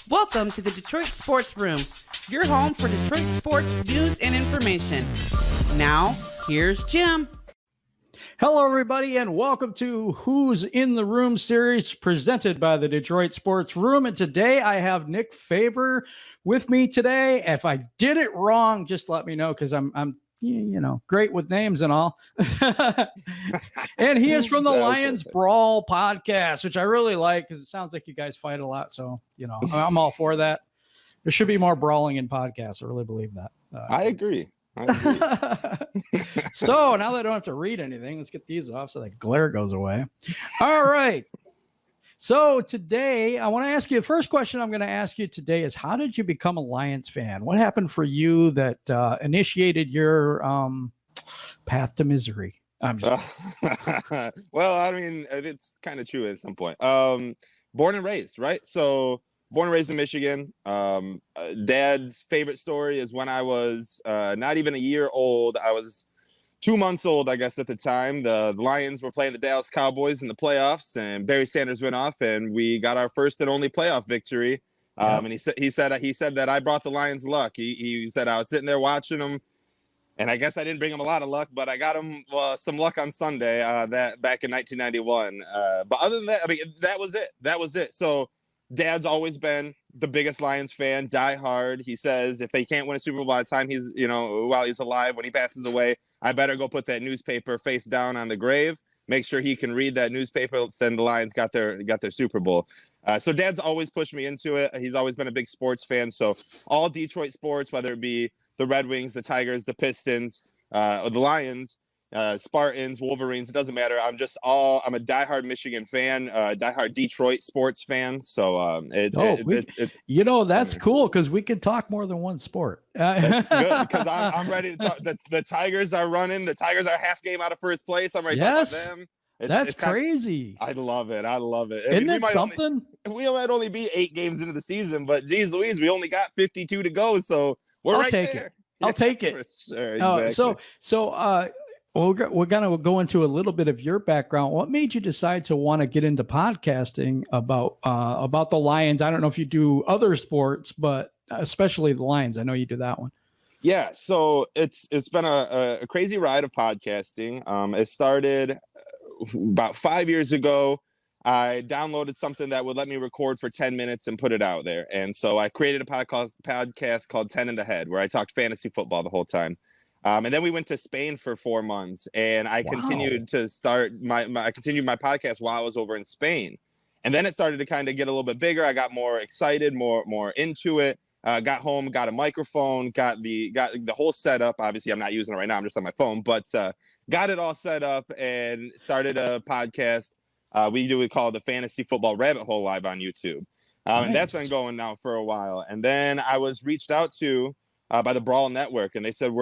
Welcome to the Detroit Sports Room, your home for Detroit sports news and information. Now, here's Jim. Hello, everybody, and welcome to Who's in the Room series presented by the Detroit Sports Room. And today I have Nick Faber with me today. If I did it wrong, just let me know, because I'm great with names and all. And he is from the Lions Brawl podcast, which I really like because it sounds like you guys fight a lot. So, I'm all for that. There should be more brawling in podcasts. I really believe that. I agree. So now that I don't have to read anything, let's get these off so that glare goes away. All right. So today I want to ask you, the first question I'm going to ask you today is, how did you become a Lions fan? What happened for you that initiated your path to misery? I'm just well, I mean, it's kind of true at some point. Born and raised, right? So born and raised in Michigan. Dad's favorite story is when I was not even a year old. I was 2 months old, I guess, at the time. The Lions were playing the Dallas Cowboys in the playoffs, and Barry Sanders went off, and we got our first and only playoff victory. And he said that I brought the Lions luck. He said I was sitting there watching them, and I guess I didn't bring him a lot of luck, but I got him some luck on Sunday that back in 1991. But other than that, I mean, that was it. That was it. So Dad's always been the biggest Lions fan, die hard. He says if he can't win a Super Bowl by the time he's, while he's alive, when he passes away, I better go put that newspaper face down on the grave, make sure he can read that newspaper, send the Lions got their Super Bowl. So Dad's always pushed me into it. He's always been a big sports fan. So all Detroit sports, whether it be the Red Wings, the Tigers, the Pistons, or the Lions, Spartans, Wolverines, it doesn't matter. I'm a diehard Michigan fan, diehard Detroit sports fan. So that's cool because we can talk more than one sport. That's good because I'm ready to talk. The Tigers are running. The Tigers are half game out of first place. I'm ready to talk about them. That's crazy. I love it. Isn't it something? We might only be 8 games into the season, but geez Louise, we only got 52 to go. So we're right there. I'll take it. For sure. Exactly. We're going to go into a little bit of your background. What made you decide to want to get into podcasting about the Lions? I don't know if you do other sports, but especially the Lions. I know you do that one. Yeah. So it's been a crazy ride of podcasting. It started about 5 years ago. I downloaded something that would let me record for 10 minutes and put it out there. And so I created a podcast called 10 in the Head, where I talked fantasy football the whole time. And then we went to Spain for 4 months, and I continued to start my podcast while I was over in Spain. And then it started to kind of get a little bit bigger. I got more excited, more into it. Got home, got a microphone, got the whole setup. Obviously, I'm not using it right now. I'm just on my phone, but got it all set up and started a podcast. We call the Fantasy Football Rabbit Hole live on YouTube. Nice. And that's been going now for a while. And then I was reached out to by the Brawl Network, and they said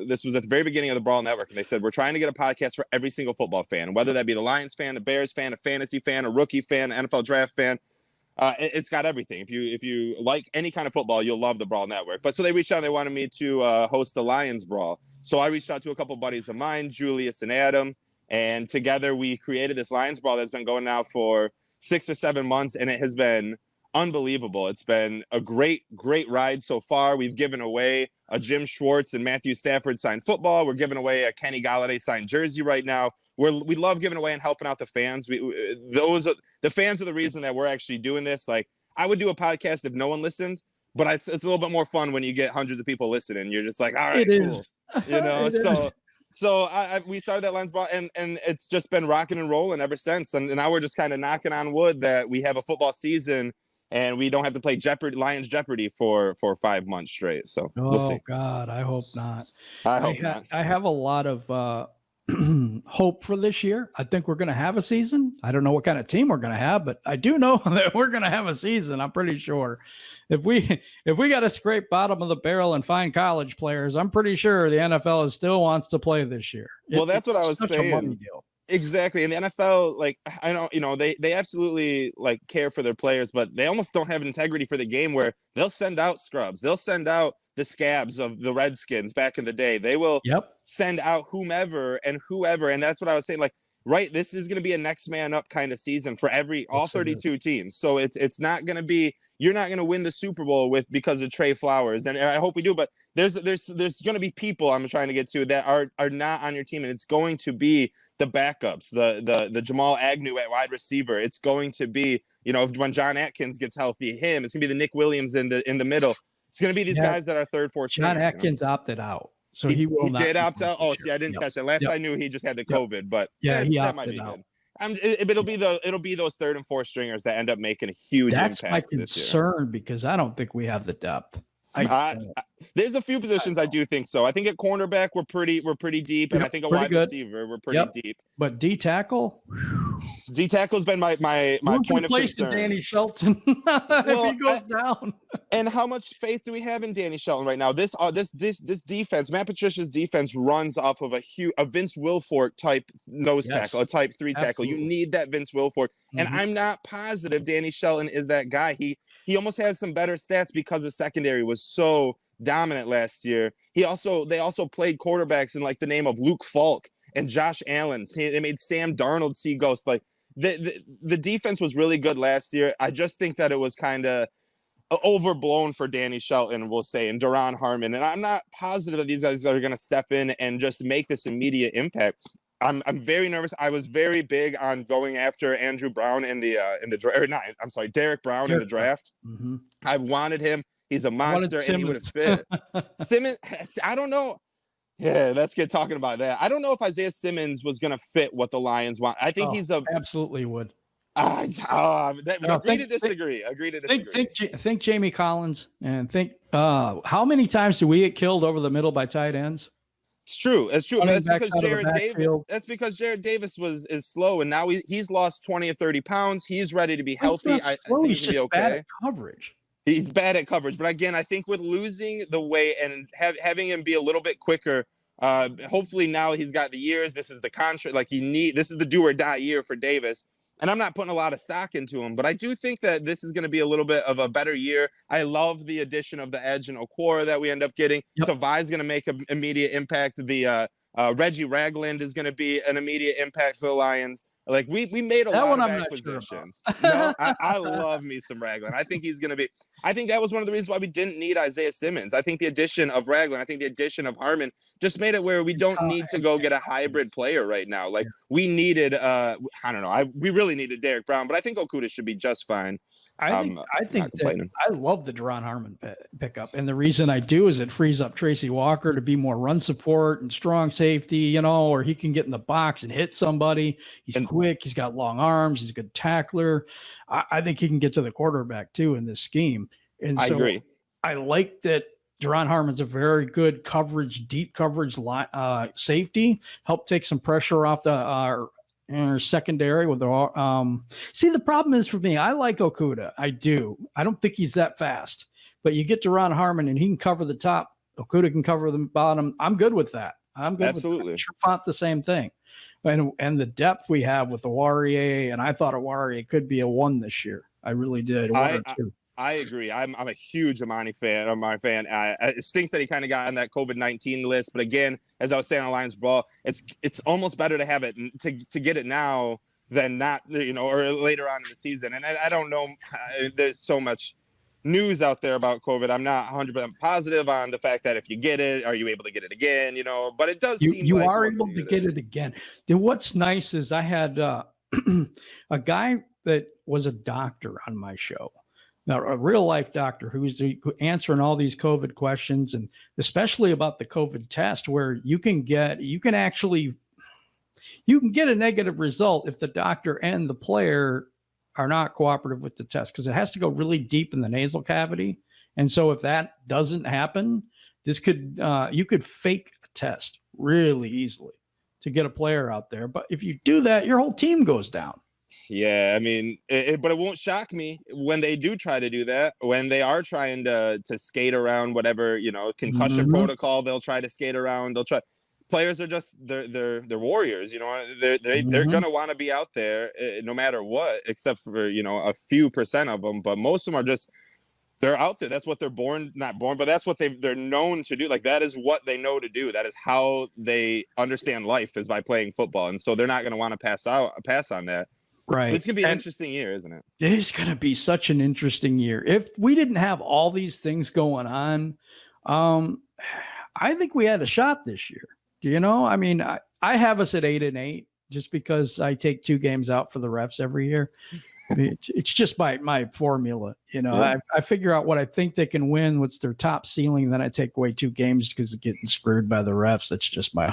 this was at the very beginning of the Brawl Network, and they said we're trying to get a podcast for every single football fan, whether that be the Lions fan, the Bears fan, a fantasy fan, a rookie fan, NFL draft fan. It's got everything. If you like any kind of football, you'll love the Brawl Network. But so they reached out, they wanted me to host the Lions Brawl. So I reached out to a couple buddies of mine, Julius and Adam, and together we created this Lions Brawl that's been going now for 6 or 7 months, and it has been unbelievable. It's been a great ride so far. We've given away a Jim Schwartz and Matthew Stafford signed football. We're giving away a Kenny Galladay signed jersey right now. We love giving away and helping out the fans. The fans are the reason that we're actually doing this. Like, I would do a podcast if no one listened, but it's a little bit more fun when you get hundreds of people listening. You're just like, all right, cool. So we started that Lions Brawl, and it's just been rocking and rolling ever since. And now we're just kind of knocking on wood that we have a football season and we don't have to play Lions Jeopardy for 5 months straight. So we'll see. God, I hope not. I hope not. I have a lot of hope for this year. I think we're going to have a season. I don't know what kind of team we're going to have, but I do know that we're going to have a season. I'm pretty sure. If we got to scrape bottom of the barrel and find college players, I'm pretty sure the NFL still wants to play this year. Well, that's what I was saying. Exactly. And the NFL, like, I know, they absolutely like care for their players, but they almost don't have integrity for the game, where they'll send out scrubs. They'll send out the scabs of the Redskins back in the day. They will send out whomever. And that's what I was saying. Like, right, this is going to be a next man up kind of season for all 32 teams. So it's not going to be, you're not going to win the Super Bowl because of Trey Flowers. And I hope we do, but there's going to be people I'm trying to get to that are not on your team. And it's going to be the backups, the Jamal Agnew at wide receiver. It's going to be, when John Atkins gets healthy, it's going to be the Nick Williams in the middle. It's going to be these guys that are third, fourth stringers. John Atkins opted out. So he did opt out. Oh, see, I didn't catch that. Last I knew, he just had the COVID, but that might be good. It'll be those third and fourth stringers that end up making a huge impact. That's my concern because I don't think we have the depth. There's a few positions I do think so. I think at cornerback we're pretty deep, and I think a wide receiver we're pretty deep. But D tackle's been my point of concern. Danny Shelton if he goes down. And how much faith do we have in Danny Shelton right now? This defense, Matt Patricia's defense, runs off of a Vince Wilfork type nose tackle, a type 3 tackle. You need that Vince Wilfork, and I'm not positive Danny Shelton is that guy. He almost has some better stats because the secondary was so dominant last year. They also played quarterbacks in like the name of Luke Falk and Josh Allen. They made Sam Darnold see ghosts. Like the defense was really good last year. I just think that it was kind of overblown for Danny Shelton, we'll say, and Duron Harmon. And I'm not positive that these guys are going to step in and just make this immediate impact. I'm very nervous. I was very big on going after Andrew Brown in the draft. Derek Brown in the draft. Mm-hmm. I wanted him. He's a monster, and he would have fit. Simmons, I don't know. Yeah, let's get talking about that. I don't know if Isaiah Simmons was going to fit what the Lions want. I think absolutely would. Agree to disagree. Think Jamie Collins and think how many times do we get killed over the middle by tight ends? It's true. That's because Jared Davis is slow, and now he's lost 20 or 30 pounds. He's ready to be healthy. I think he's be okay. Bad at coverage. He's bad at coverage, but again, I think with losing the weight and having him be a little bit quicker, hopefully now he's got the years. This is the contract. This is the do or die year for Davis. And I'm not putting a lot of stock into him, but I do think that this is going to be a little bit of a better year. I love the addition of the edge and Okora that we end up getting. Yep. Tavai's going to make an immediate impact. The Reggie Ragland is going to be an immediate impact for the Lions. Like we made a lot of acquisitions. Sure I love me some Ragland. I think he's going to be. I think that was one of the reasons why we didn't need Isaiah Simmons. I think the addition of Ragland, I think the addition of Harmon just made it where we don't need to go get a hybrid player right now. Like we needed, I don't know. We really needed Derek Brown, but I think Okudah should be just fine. I think that I love the Duron Harmon pickup, and the reason I do is it frees up Tracy Walker to be more run support and strong safety, or he can get in the box and hit somebody. He's quick. He's got long arms. He's a good tackler. I think he can get to the quarterback too in this scheme. And so I agree. I like that Duron Harmon's a very good deep coverage safety. Help take some pressure off our secondary with the. See, the problem is for me, I like Okudah. I do. I don't think he's that fast, but you get Duron Harmon and he can cover the top. Okudah can cover the bottom. I'm good with that. I'm good. Absolutely. Trufant the same thing. And the depth we have with the Warrior, and I thought Warrior could be a 1 this year. I really did. I agree. I'm a huge Amani fan. It stinks that he kind of got on that COVID-19 list, but again, as I was saying on Lions Brawl, it's almost better to have it to get it now than not, or later on in the season. And I don't know. There's so much news out there about COVID. I'm not 100% positive on the fact that if you get it, are you able to get it again? But it does seem you are able to get it again. Then what's nice is I had a guy that was a doctor on my show. Now, a real life doctor who's answering all these COVID questions, and especially about the COVID test, where you can get a negative result if the doctor and the player are not cooperative with the test, because it has to go really deep in the nasal cavity. And so if that doesn't happen, you could fake a test really easily to get a player out there. But if you do that, your whole team goes down. Yeah, I mean, but it won't shock me when they do try to do that, when they are trying to skate around whatever, concussion protocol, they'll try to skate around. They'll try. Players are just they're warriors, they're going to want to be out there no matter what, except for, a few percent of them. But most of them are just They're out there. That's what they're not born, but that's what they're known to do. Like, that is what they know to do. That is how they understand life, is by playing football. And so they're not going to want to pass on that. Right. It's going to be an interesting year, isn't it? It's going to be such an interesting year. If we didn't have all these things going on, I think we had a shot this year. You know, I mean, I have us at 8-8 just because I take 2 games out for the refs every year. It's just my formula, you know. Yeah. I figure out what I think they can win, what's their top ceiling, then I take away 2 games because of getting screwed by the refs. That's just my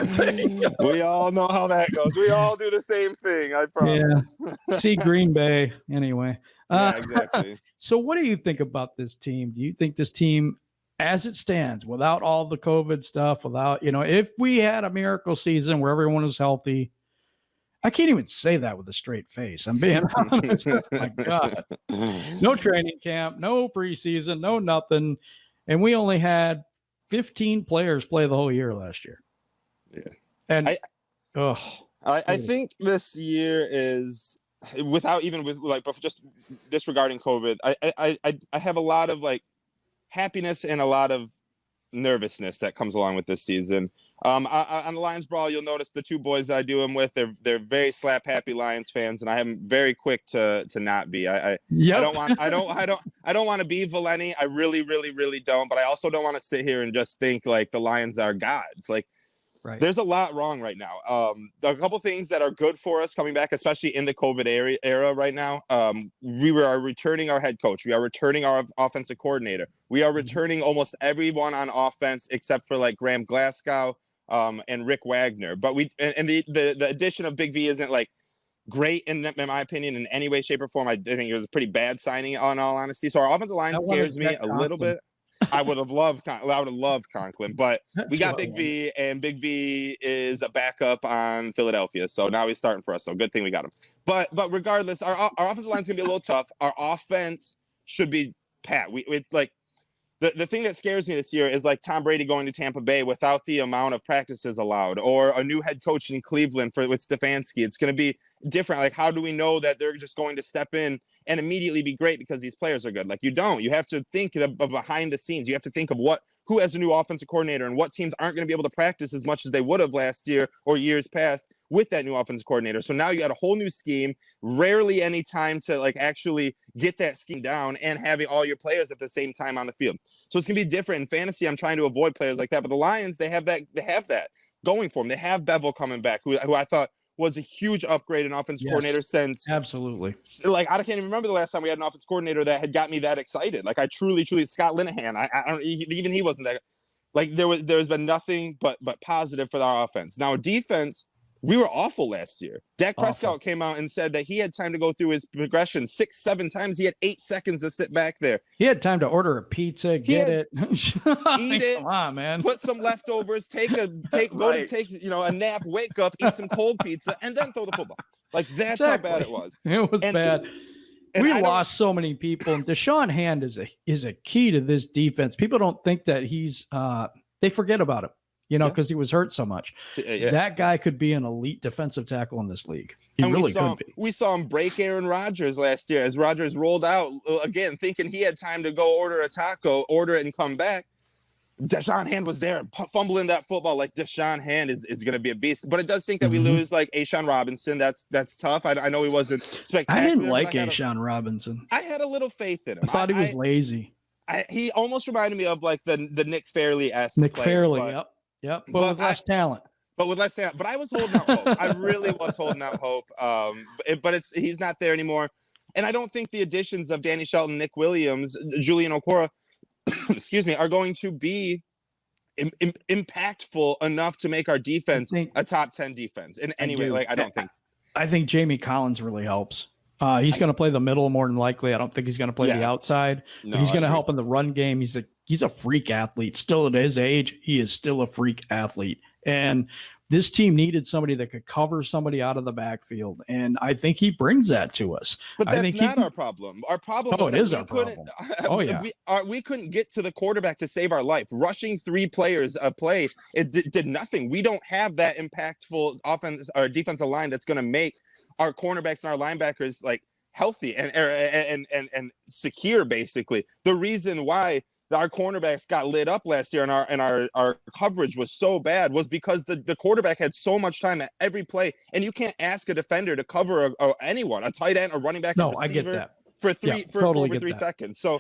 thing. We all know how that goes. We all do the same thing, I promise. Yeah. See Green Bay anyway. Yeah, exactly. So what do you think about this team? Do you think this team, as it stands, without all the COVID stuff, without, you know, if we had a miracle season where everyone was healthy, I can't even say that with a straight face. I'm being honest. Oh my God. No training camp, no preseason, no nothing. And we only had 15 players play the whole year last year. Yeah. And I think this year is, without even with like, but just disregarding COVID, I have a lot of like happiness and a lot of nervousness that comes along with this season. On the Lions Brawl, you'll notice the 2 boys that I do them with, they're very slap happy Lions fans, and I am very quick to not be. I don't want to be Valeni. I really, really, really don't. But I also don't want to sit here and just think like the Lions are gods. Like, right. There's a lot wrong right now. A couple things that are good for us coming back, especially in the COVID era right now. We are returning our head coach. We are returning our offensive coordinator. We are returning almost everyone on offense except for like Graham Glasgow and Rick Wagner. But the addition of Big V isn't like great in my opinion in any way, shape, or form. I think it was a pretty bad signing, in all honesty. So our offensive line scares me a little bit. I would have loved Conklin, but we got Big V, and Big V is a backup on Philadelphia. So now he's starting for us. So good thing we got him. But regardless, our offensive line is gonna be a little tough. Our offense should be pat. It's like the thing that scares me this year is like Tom Brady going to Tampa Bay without the amount of practices allowed, or a new head coach in Cleveland with Stefanski. It's going to be different. Like, how do we know that they're just going to step in and immediately be great because these players are good? Like, you don't. You have to think of behind the scenes. You have to think of who has a new offensive coordinator and what teams aren't going to be able to practice as much as they would have last year or years past with that new offensive coordinator. So now you got a whole new scheme, rarely any time to like actually get that scheme down, and having all your players at the same time on the field. So it's going to be different. In fantasy, I'm trying to avoid players like that. But the Lions, they have that going for them. They have Bevel coming back, who I thought was a huge upgrade in offensive coordinator since. Absolutely. Like, I can't even remember the last time we had an offensive coordinator that had got me that excited. Like, I truly, Scott Linehan, I don't, even he wasn't that. Like, there's been nothing but positive for our offense. Now, defense, we were awful last year. Dak Prescott came out and said that he had time to go through his progression 6-7 times. He had 8 seconds to sit back there. He had time to order a pizza, eat it. Come on, man. Put some leftovers, take a nap, wake up, eat some cold pizza, and then throw the football. Like, that's how bad it was. It was bad. We lost so many people. And Deshaun Hand is a key to this defense. People don't think that he's they forget about him. Because he was hurt so much. Yeah. That guy could be an elite defensive tackle in this league. He really could be. We saw him break Aaron Rodgers last year as Rodgers rolled out, again, thinking he had time to go order a taco, order it, and come back. Deshaun Hand was there, fumbling that football. Like, Deshaun Hand is going to be a beast. But it does think that we lose, like, A'Shawn Robinson. That's tough. I know he wasn't spectacular. I didn't like A'Shawn Robinson. I had a little faith in him. I thought he was lazy. He almost reminded me of, like, the Nick Fairley-esque Nick Fairley, yep. But with less talent. But I was holding out hope. I really was holding out hope. But he's not there anymore. And I don't think the additions of Danny Shelton, Nick Williams, Julian Okora, excuse me, are going to be impactful enough to make our defense a top 10 defense in any way. Like, I don't think. I think Jamie Collins really helps. He's going to play the middle more than likely. I don't think he's going to play the outside. No, he's going to help in the run game. He's a freak athlete. Still at his age, he is still a freak athlete. And this team needed somebody that could cover somebody out of the backfield. And I think he brings that to us. But that's not our problem. Our problem is our problem. We couldn't get to the quarterback to save our life. Rushing 3 players a play, it did nothing. We don't have that impactful offense or defensive line that's going to make our cornerbacks and our linebackers like healthy and secure. Basically, the reason why our cornerbacks got lit up last year and our coverage was so bad was because the quarterback had so much time at every play, and you can't ask a defender to cover anyone, a tight end, a running back, a receiver, I get that. for Totally over 3 seconds. So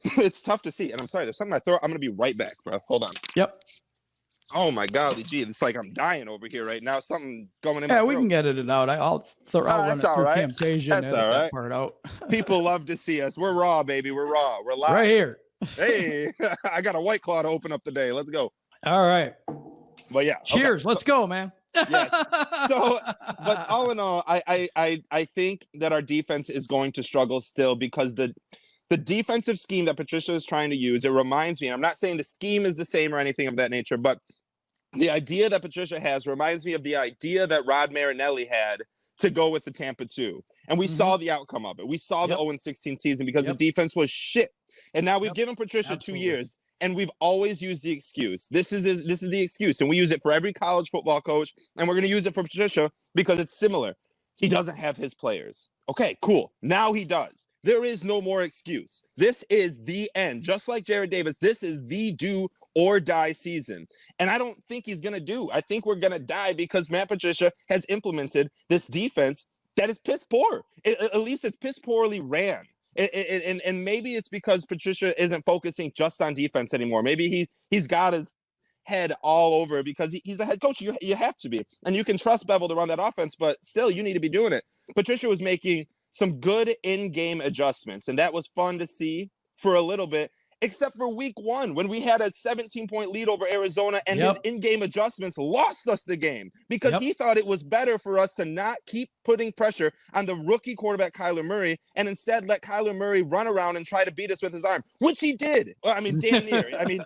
it's tough to see. And I'm sorry, there's something in my throat. I'm gonna be right back, bro. Hold on. Yep. Oh my golly gee, it's like I'm dying over here right now. Something going in my throat. We can get it out. I'll run that's it all through right. Camtasia That's and all edit right. that part out. People love to see us. We're raw, baby. We're raw. We're live. Right here. Hey, I got a White Claw to open up today. Let's go. All right. But yeah. Cheers. Okay. Let's go, man. Yes. So, but all in all, I think that our defense is going to struggle still because the defensive scheme that Patricia is trying to use, it reminds me, I'm not saying the scheme is the same or anything of that nature, but the idea that Patricia has reminds me of the idea that Rod Marinelli had to go with the Tampa 2. And we saw the outcome of it. We saw the 0-16 season because the defense was shit. And now we've given Patricia 2 years, and we've always used the excuse. This is the excuse, and we use it for every college football coach, and we're going to use it for Patricia because it's similar. He doesn't have his players. Okay, cool. Now he does. There is no more excuse. This is the end. Just like Jared Davis, this is the do or die season. And I don't think he's going to do. I think we're going to die because Matt Patricia has implemented this defense that is piss poor. At least it's piss poorly ran. And maybe it's because Patricia isn't focusing just on defense anymore. Maybe he's got his head all over because he's a head coach. You have to be. And you can trust Bevel to run that offense, but still you need to be doing it. Patricia was making some good in-game adjustments, and that was fun to see for a little bit, except for week 1 when we had a 17-point lead over Arizona, and his in-game adjustments lost us the game because he thought it was better for us to not keep putting pressure on the rookie quarterback Kyler Murray and instead let Kyler Murray run around and try to beat us with his arm, which he did. I mean, damn near. I mean,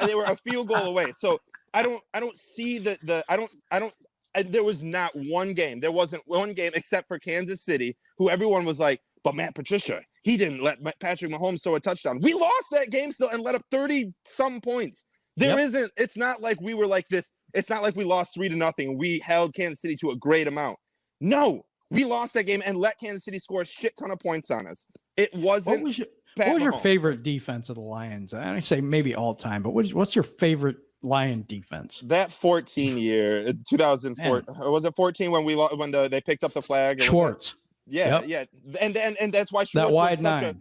they were a field goal away. So I don't see there was not one game. There wasn't one game except for Kansas City, who everyone was like, but Matt Patricia, he didn't let Patrick Mahomes throw a touchdown. We lost that game still and let up 30-some points. It's not like we were like this. It's not like we lost 3-0. We held Kansas City to a great amount. No, we lost that game and let Kansas City score a shit ton of points on us. It wasn't. What was your favorite defense of the Lions? I say maybe all time, but what's your favorite Lion defense? That 14 year, 2004, was it 14 when they picked up the flag? Schwartz. Yeah. And that's why Schwartz that wide was such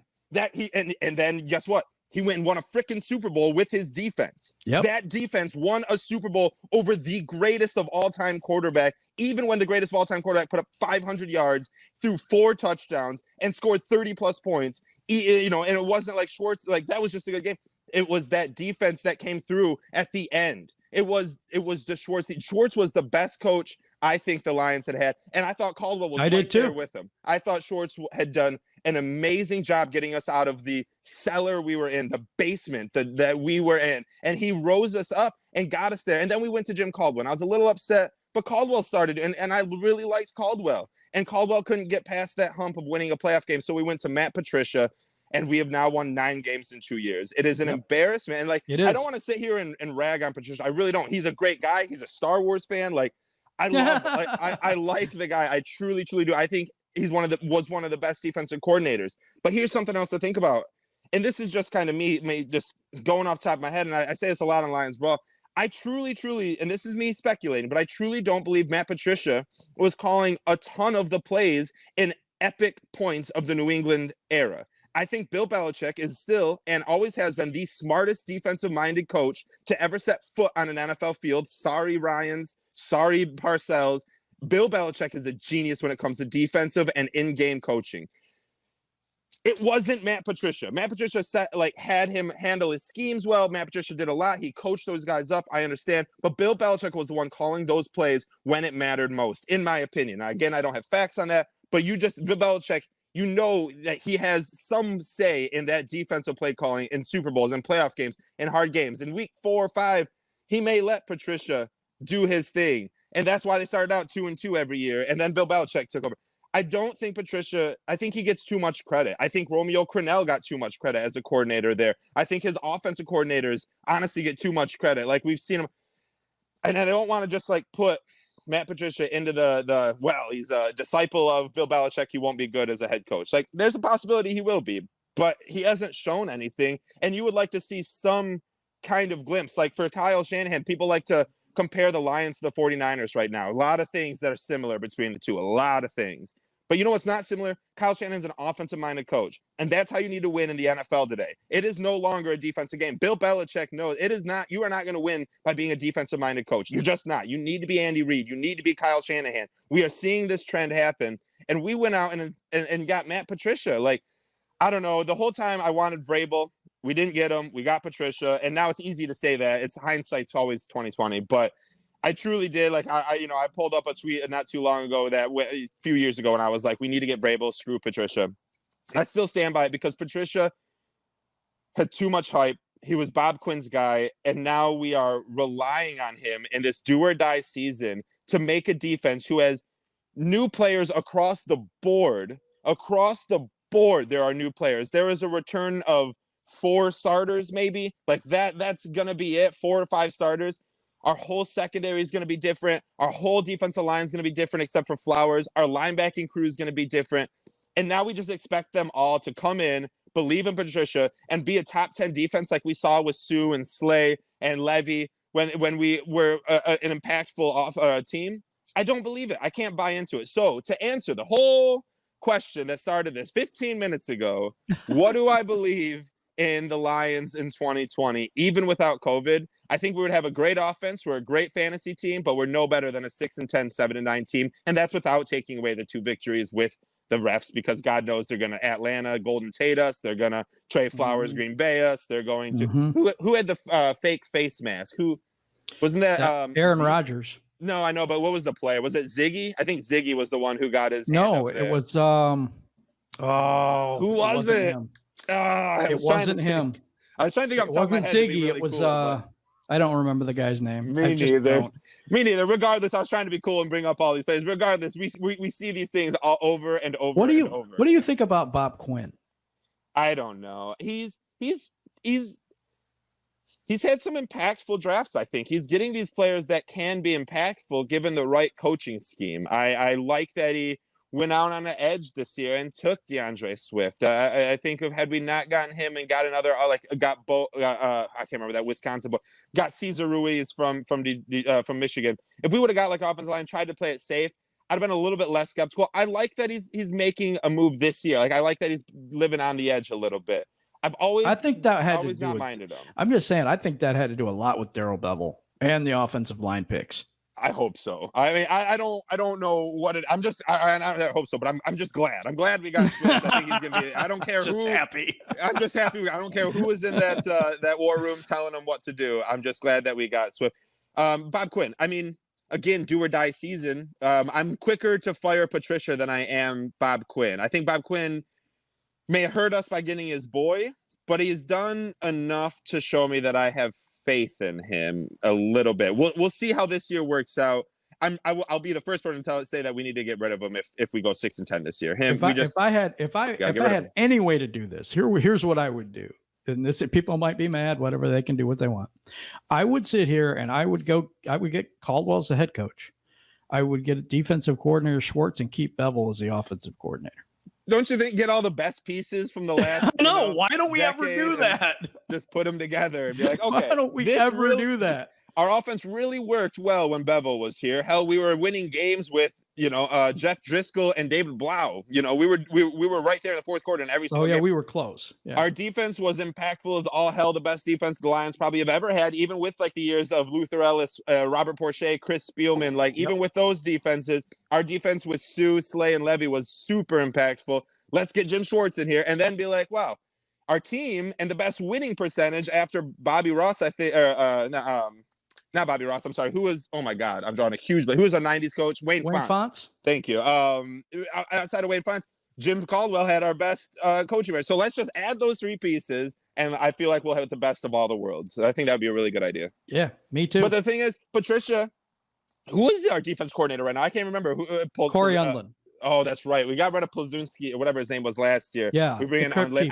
nine. And then guess what? He went and won a freaking Super Bowl with his defense. That defense won a Super Bowl over the greatest of all time quarterback, even when the greatest of all time quarterback put up 500 yards, threw 4 touchdowns, and scored 30+ points. And it wasn't like Schwartz, like that was just a good game. It was that defense that came through at the end. It was the Schwartz. Schwartz was the best coach I think the Lions had. And I thought Caldwell was right there with him. I thought Schwartz had done an amazing job getting us out of the cellar we were in, the basement that we were in. And he rose us up and got us there. And then we went to Jim Caldwell. And I was a little upset, but Caldwell started, and I really liked Caldwell. And Caldwell couldn't get past that hump of winning a playoff game. So we went to Matt Patricia, and we have now won 9 games in 2 years. It is an embarrassment. And I don't want to sit here and rag on Patricia. I really don't. He's a great guy. He's a Star Wars fan. I love I like the guy. I truly do. I think he's one of the best defensive coordinators. But here's something else to think about. And this is just kind of me just going off the top of my head. And I say this a lot on Lions Brawl. I truly, and this is me speculating, but I truly don't believe Matt Patricia was calling a ton of the plays in epic points of the New England era. I think Bill Belichick is still and always has been the smartest defensive-minded coach to ever set foot on an NFL field. Sorry, Ryans. Sorry, Parcells. Bill Belichick is a genius when it comes to defensive and in-game coaching. It wasn't Matt Patricia. Matt Patricia had him handle his schemes well. Matt Patricia did a lot. He coached those guys up. I understand. But Bill Belichick was the one calling those plays when it mattered most, in my opinion. Now, again, I don't have facts on that, but Bill Belichick, you know that he has some say in that defensive play calling in Super Bowls and playoff games and hard games. In week 4 or 5, he may let Patricia do his thing. And that's why they started out 2-2 every year. And then Bill Belichick took over. I don't think Patricia, I think he gets too much credit. I think Romeo Crennel got too much credit as a coordinator there. I think his offensive coordinators honestly get too much credit. Like we've seen him. And I don't want to just put Matt Patricia into he's a disciple of Bill Belichick. He won't be good as a head coach. Like, there's a possibility he will be, but he hasn't shown anything. And you would like to see some kind of glimpse. Like for Kyle Shanahan, people like to compare the Lions to the 49ers right now. A lot of things that are similar between the two, a lot of things. But you know what's not similar? Kyle Shanahan's an offensive-minded coach, and that's how you need to win in the NFL today. It is no longer a defensive game. Bill Belichick knows it is not. You are not going to win by being a defensive-minded coach. You're just not. You need to be Andy Reid. You need to be Kyle Shanahan. We are seeing this trend happen, and we went out and got Matt Patricia. Like, I don't know. The whole time I wanted Vrabel. We didn't get him. We got Patricia, and now it's easy to say that. It's hindsight's always 2020, but I truly did. Like, I pulled up a tweet not too long ago a few years ago, and I was like, we need to get Vrabel, screw Patricia. And I still stand by it because Patricia had too much hype. He was Bob Quinn's guy, and now we are relying on him in this do or die season to make a defense who has new players across the board. Across the board, there are new players. There is a return of 4 starters, maybe. Like that's going to be it, 4 or 5 starters. Our whole secondary is going to be different. Our whole defensive line is going to be different except for Flowers. Our linebacking crew is going to be different. And now we just expect them all to come in, believe in Patricia, and be a top 10 defense like we saw with Sue and Slay and Levy when we were an impactful team. I don't believe it. I can't buy into it. So to answer the whole question that started this 15 minutes ago, what do I believe in the Lions in 2020, even without COVID? I think we would have a great offense. We're a great fantasy team, but we're no better than a 6-10, 7-9 team. And that's without taking away the 2 victories with the refs, because God knows they're going to Atlanta, Golden Tate us. They're going to Trey Flowers, Green Bay us. They're going to, who had the fake face mask? Who wasn't that? Aaron Rodgers. No, I know, but what was the player? Was it Ziggy? I think Ziggy was the one who got his hand No, up there. it was who was it? It wasn't him. I was trying to think off the top of my head. Ziggy. Really, it was cool, I don't remember the guy's name. Me neither. Regardless, I was trying to be cool and bring up all these players. Regardless, we see these things all over and over. What do you think about Bob Quinn? I don't know. He's had some impactful drafts. I think he's getting these players that can be impactful given the right coaching scheme. I like that he went out on the edge this year and took DeAndre Swift. I think had we not gotten him and got another, I can't remember that Wisconsin, but got Cesar Ruiz from Michigan. If we would have got like offensive line, tried to play it safe, I'd have been a little bit less skeptical. I like that he's making a move this year. Like, I like that he's living on the edge a little bit. I think that had always not minded him. I'm just saying, I think that had to do a lot with Darrell Bevel and the offensive line picks. I hope so. I mean, I don't know what it. I hope so, but I'm just glad. I'm glad we got Swift. I think he's gonna be. I don't care who. Happy. I'm just happy. I don't care who was in that war room telling him what to do. I'm just glad that we got Swift. Bob Quinn. I mean, again, do or die season. I'm quicker to fire Patricia than I am Bob Quinn. I think Bob Quinn may hurt us by getting his boy, but he's done enough to show me that I have faith in him a little bit. We'll see how this year works out. I'll be the first person to say that we need to get rid of him if we go 6-10 this year. If I had any way to do this, here's what I would do. And this, people might be mad, whatever, they can do what they want. I would sit here and I would get Caldwell as the head coach. I would get a defensive coordinator Schwartz and keep Bevel as the offensive coordinator. Don't you think get all the best pieces from the last? No, why don't we ever do that? Just put them together and be like, okay, why don't we ever do that? Our offense really worked well when Bevel was here. Hell, we were winning games with Jeff Driscoll and David Blau. We were right there in the fourth quarter in every single game. We were close. Yeah. Our defense was impactful as all hell, the best defense the Lions probably have ever had, even with like the years of Luther Ellis, Robert Porcher, Chris Spielman. Like even with those defenses, our defense with Sue, Slay, and Levy was super impactful. Let's get Jim Schwartz in here and then be like, wow, our team and the best winning percentage after Bobby Ross, I think, not Bobby Ross. I'm sorry. Who was? Oh my God, I'm drawing a huge. Who was a '90s coach? Wayne Fontes. Thank you. Outside of Wayne Fontes, Jim Caldwell had our best coaching record. So let's just add those 3 pieces, and I feel like we'll have the best of all the worlds. So I think that'd be a really good idea. Yeah, me too. But the thing is, Patricia, who is our defense coordinator right now? I can't remember who pulled Corey Undlin. Oh, that's right. We got rid of Plazunski or whatever his name was last year. Yeah, we bring in Undlin.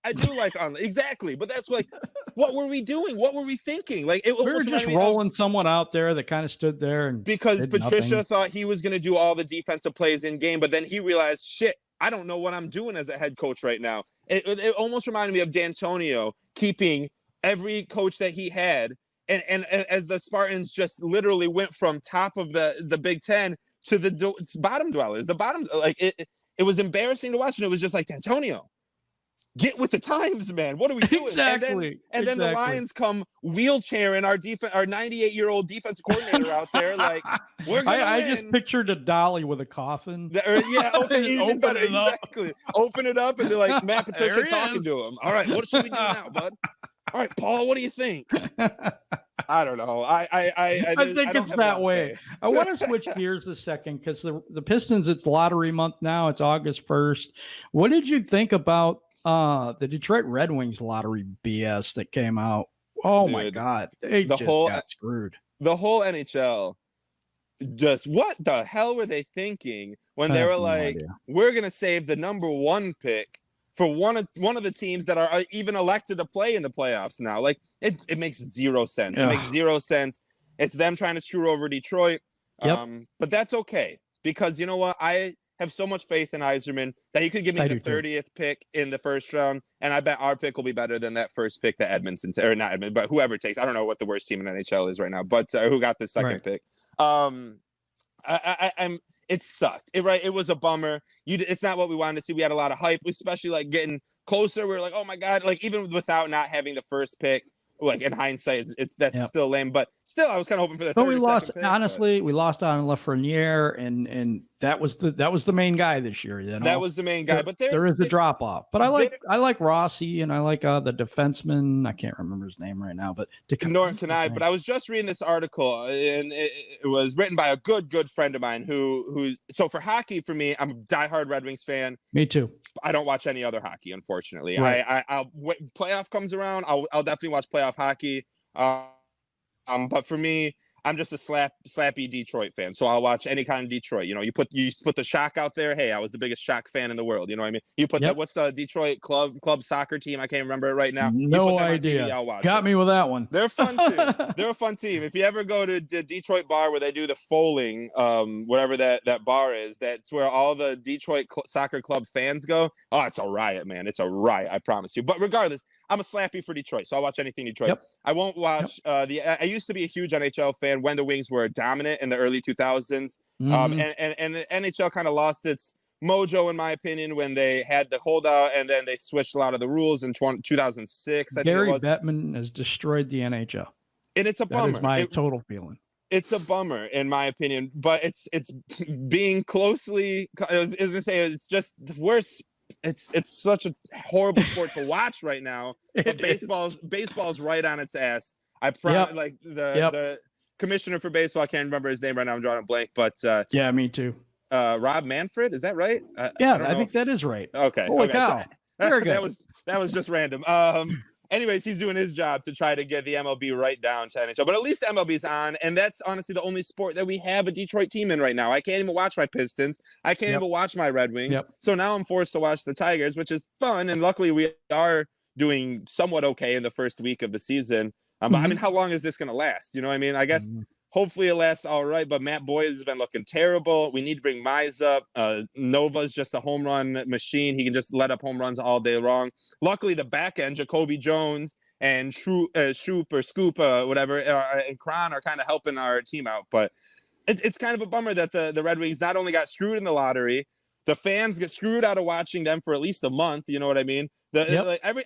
I do like Undlin exactly, but that's like what were we doing? What were we thinking? Like, we were just rolling someone out there that kind of stood there and because Patricia nothing. thought he was going to do all the defensive plays in game, but then he realized, shit, I don't know what I'm doing as a head coach right now. It almost reminded me of D'Antonio keeping every coach that he had, and as the Spartans just literally went from top of the Big Ten to the bottom dwellers. The bottom, like it was embarrassing to watch, and it was just like, D'Antonio, get with the times, man. What are we doing? Exactly. And then the Lions come wheelchairing our 98-year-old defensive coordinator out there. Like, we're gonna I win. just pictured a dolly with a coffin. Even better. Exactly. Open it up and be like, Matt Patricia talking to him. All right, what should we do now, bud? All right, Paul, what do you think? I don't know. I think it's that way. I want to switch gears a second because the Pistons, it's lottery month now. It's August 1st. What did you think about the Detroit Red Wings lottery BS that came out? Oh, dude, my God. They just got screwed. The whole NHL, just what the hell were they thinking when they were like, we're going to save the number 1 pick for one of the teams that are even elected to play in the playoffs now? Like, it makes zero sense. It makes zero sense. It's them trying to screw over Detroit. Yep. But that's okay, because you know what? I have so much faith in Yzerman that he could give me the 30th pick in the first round, and I bet our pick will be better than that first pick that Edmonton, or not Edmonton, but whoever takes. I don't know what the worst team in NHL is right now, but who got the second pick? It sucked. It was a bummer. It's not what we wanted to see. We had a lot of hype, especially like getting closer. We were like, oh my God, like even without not having the first pick, like in hindsight, that's still lame. But still, I was kind of hoping for the third. But we lost. Honestly, we lost on Lafreniere, and that was the main guy this year. You know? That was the main guy. But there is a drop off. But I like Rossi, and I like the defenseman. I can't remember his name right now, but nor can I. But I was just reading this article, and it was written by a good friend of mine who. So for hockey, for me, I'm a diehard Red Wings fan. Me too. I don't watch any other hockey, unfortunately. Right. I'll when playoff comes around, I'll definitely watch playoff hockey. But for me, I'm just a slappy Detroit fan, so I'll watch any kind of Detroit. You know, you put the Shock out there. Hey, I was the biggest Shock fan in the world. You know what I mean? You put that. What's the Detroit club soccer team? I can't remember it right now. No idea. I'll watch Got me with that one. They're fun too. They're a fun team. If you ever go to the Detroit bar where they do the foaling, whatever that bar is, that's where all the Detroit soccer club fans go. Oh, it's a riot, man. It's a riot. I promise you. But regardless, I'm a slappy for Detroit, so I'll watch anything Detroit. Yep. I won't watch I used to be a huge NHL fan when the Wings were dominant in the early 2000s. And the NHL kind of lost its mojo, in my opinion, when they had the holdout and then they switched a lot of the rules in 2006. Gary Bettman has destroyed the NHL. And it's a bummer. That is my total feeling. It's a bummer, in my opinion, but it's being closely, I was going to say, it's just the worst. It's such a horrible sport to watch right now. But baseball's right on its ass. I promise. Like the commissioner for baseball, I can't remember his name right now. I'm drawing a blank, but yeah, me too. Rob Manfred, is that right? I think that is right. Okay. Holy cow. Very good. That was just random. Anyways, he's doing his job to try to get the MLB right down to NHL, but at least MLB's on, and that's honestly the only sport that we have a Detroit team in right now. I can't even watch my Pistons. I can't even watch my Red Wings. So now I'm forced to watch the Tigers, which is fun, and luckily we are doing somewhat okay in the first week of the season. But I mean, how long is this going to last? You know what I mean? I guess hopefully it lasts all right, but Matt Boyd has been looking terrible. We need to bring Mize up. Nova's just a home run machine. He can just let up home runs all day long. Luckily, the back end, Jacoby Jones and Scoop, whatever, and Kron are kind of helping our team out. But it's kind of a bummer that the Red Wings not only got screwed in the lottery, the fans get screwed out of watching them for at least a month. You know what I mean?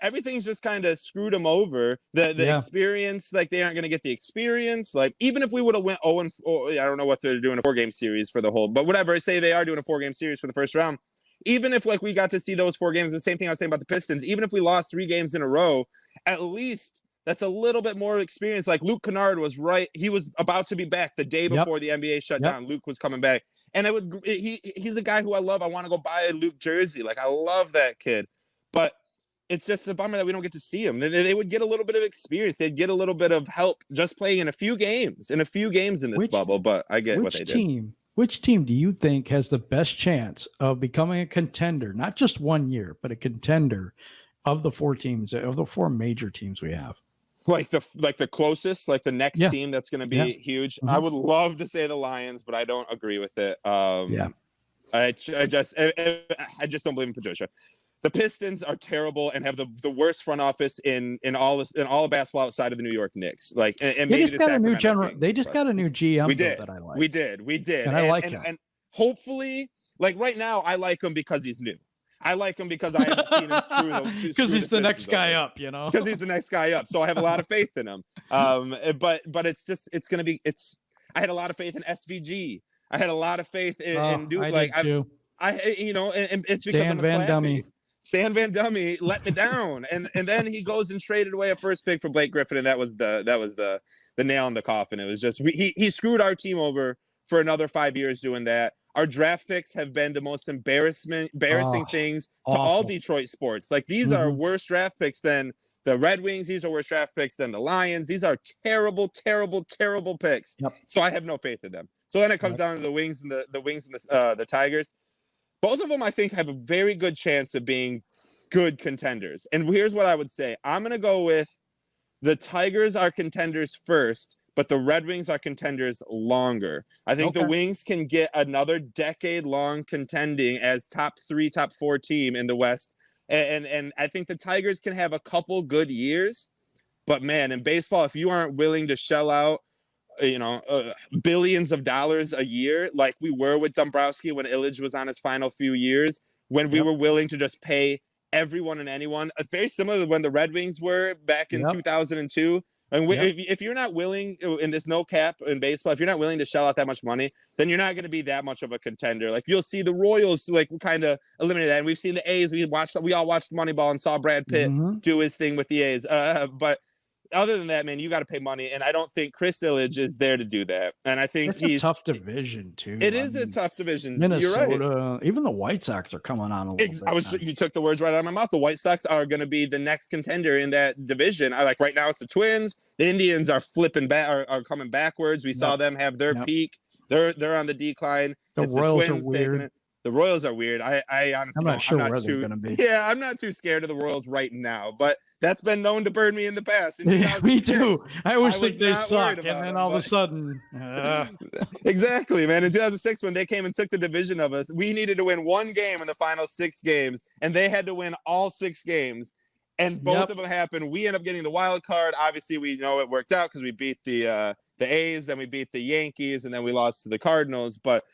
Everything's just kind of screwed them over. The experience, like they aren't going to get the experience. Like even if we would have went 0-4, I don't know what they're doing, a 4-game series for the whole, but whatever. Say they are doing a 4-game series for the first round. Even if like we got to see those 4 games, the same thing I was saying about the Pistons. Even if we lost 3 games in a row, at least that's a little bit more experience. Like Luke Kennard was right. He was about to be back the day before the NBA shut down. Luke was coming back. And he's a guy who I love. I want to go buy a Luke jersey. Like I love that kid. But it's just a bummer that we don't get to see him. They would get a little bit of experience. They'd get a little bit of help just playing in a few games in this bubble. But I get what they did. Which team do you think has the best chance of becoming a contender, not just one year, but a contender of the 4 teams, of the 4 major teams we have? like the closest, like the next team that's going to be huge. Mm-hmm. I would love to say the Lions, but I don't agree with it. I just don't believe in Patricia. The Pistons are terrible and have the worst front office in all of basketball outside of the New York Knicks. Like, and maybe just got a new general. Kings, they just got a new GM. We did. That I like. We did, and I like him. And hopefully, like right now, I like him because he's new. I like him because I haven't seen him screw because he's the next guy up, you know. Because he's the next guy up, so I have a lot of faith in him. But it's gonna be. I had a lot of faith in SVG. I had a lot of faith in Duke. Like and it's because Stan I'm a Van Slappy. Stan Van Dummy let me down, and then he goes and traded away a first pick for Blake Griffin, and that was the nail in the coffin. It was just he screwed our team over for another 5 years doing that. Our draft picks have been the most embarrassing things to all Detroit sports. Like these are worse draft picks than the Red Wings. These are worse draft picks than the Lions. These are terrible, terrible, terrible picks. Yep. So I have no faith in them. So then it comes down to the Wings and the Tigers. Both of them, I think, have a very good chance of being good contenders. And here's what I would say. I'm going to go with the Tigers are contenders first, but the Red Wings are contenders longer. I think the Wings can get another decade-long contending as top 3, top 4 team in the West. And I think the Tigers can have a couple good years. But, man, in baseball, if you aren't willing to shell out, billions of dollars a year, like we were with Dombrowski when Illich was on his final few years, when we were willing to just pay everyone and anyone, very similar to when the Red Wings were back in 2002. And if you're not willing in this no cap in baseball, if you're not willing to shell out that much money, then you're not going to be that much of a contender. Like you'll see the Royals like kind of eliminate that. And we've seen the A's. We all watched Moneyball and saw Brad Pitt do his thing with the A's. But other than that, man, you got to pay money, and I don't think Chris Illich is there to do that. And I think he's a tough division too. It is a tough division. Minnesota, you're right. Even the White Sox are coming on a little bit. You took the words right out of my mouth. The White Sox are going to be the next contender in that division. I like right now it's the Twins. The Indians are flipping back, are coming backwards. We saw them have their peak. They're on the decline. The Royals are weird. The Royals are weird. I honestly, I'm not sure where they're going to be. Yeah, I'm not too scared of the Royals right now, but that's been known to burn me in the past. In 2006, me too. I always think they suck, and then all of a sudden, exactly, man. In 2006, when they came and took the division of us, we needed to win one game in the final 6 games, and they had to win all 6 games, and both of them happened. We end up getting the wild card. Obviously, we know it worked out because we beat the A's, then we beat the Yankees, and then we lost to the Cardinals, but.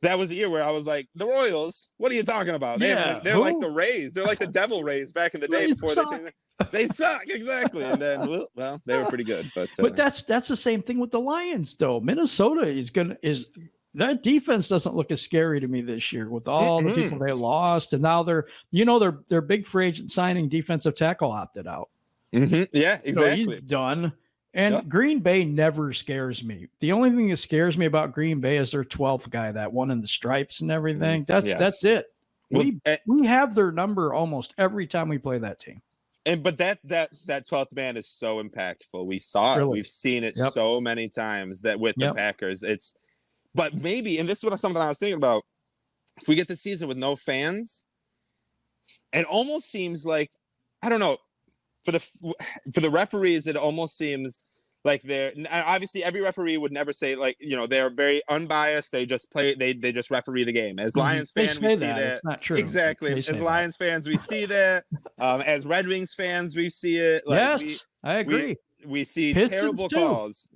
That was a year where I was like, the Royals, what are you talking about? They're like the Rays. They're like the Devil Rays back in the day before they changed. They suck, exactly. And then, well, they were pretty good. But that's the same thing with the Lions, though. Minnesota is that defense doesn't look as scary to me this year with all the people they lost, and now their big free agent signing defensive tackle opted out. Yeah, exactly. He's done. And Green Bay never scares me. The only thing that scares me about Green Bay is their 12th guy, that one in the stripes and everything. That's it. We have their number almost every time we play that team. But that 12th man is so impactful. We saw it. We've seen it so many times that with the Packers. But maybe, and this is something I was thinking about, if we get the season with no fans, it almost seems like, I don't know, for the referees, it almost seems like they're obviously every referee would never say like, they're very unbiased. They just play, they just referee the game. As Lions fans, we see that. It's not true. Exactly. As Lions fans, we see that. As Red Wings fans, we see it. Like, yes, I agree. We see Pistons terrible too. Calls,